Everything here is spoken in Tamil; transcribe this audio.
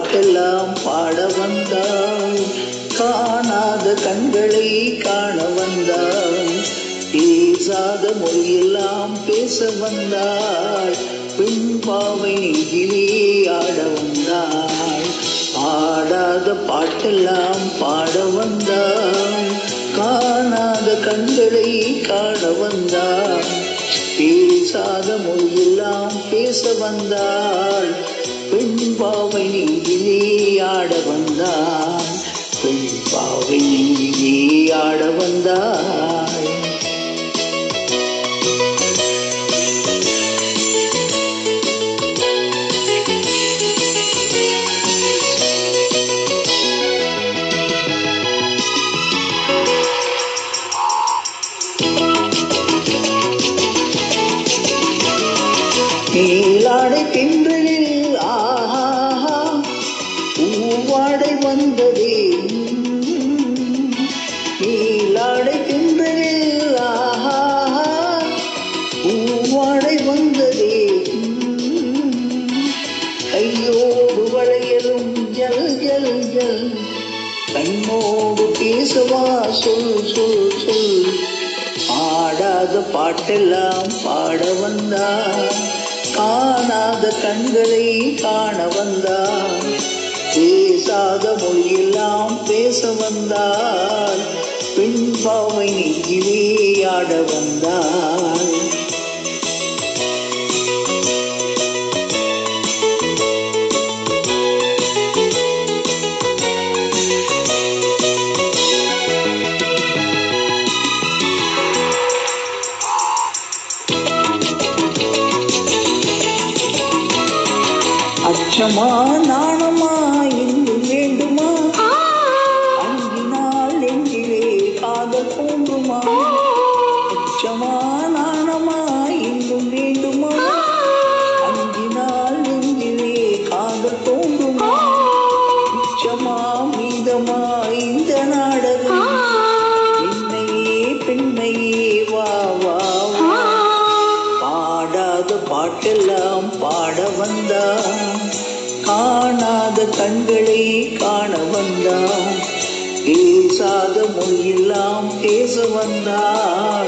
பாட்டெல்லாம் பாட வந்தாய், காணாத கண்களை காண வந்தாய், பேசாத மொழியெல்லாம் பேச வந்தாய், பெண் பாவை நெஞ்சிலே ஆட வந்தாய், ஆடாத பாட்டெல்லாம் பாட வந்தாய், காணாத கண்களை காண வந்தாய், பேசாத மொழியெல்லாம் பேச வந்தாள், பெண் பாவை நெஞ்சிலே ஆட வந்தாய், பெண் பாவை நெஞ்சிலே ஆட வந்தாய். நீலாடை தென்றலில் ஆஹா பூவாடை வந்ததே, நீலாடை தென்றலில் ஆஹா பூவாடை வந்ததே, கையோடு வளையலும் ஜல் ஜல் ஜல், கண்ணோடு பேசவா சொல் சொல் சொல், ஆடாத பாட்டெல்லாம் பாட வந்தாய், காணாத கண்களை காண வந்தாய், பேசாத மொழியெல்லாம் பேச வந்தாய், பெண் பாவை நெஞ்சிலே ஆட வந்தாய். அச்சமா நாணமா இன்னும் வேண்டுமா, அஞ்சினால் நெஞ்சிலே காதல் தோன்றுமா, அச்சமா நாணமா இன்னும் வேண்டுமா, அஞ்சினால் நெஞ்சிலே காதல் தோன்றுமா, உச்சமா மீதமா இந்த நாடகம், பெண்மையே பெண்மையே வா வா வா, பாடாத பாட்டெல்லாம் பாட வந்தாய், காணாத கண்களை காண வந்தாய், பேசாத மொழியெல்லாம் பேச வந்தாய்,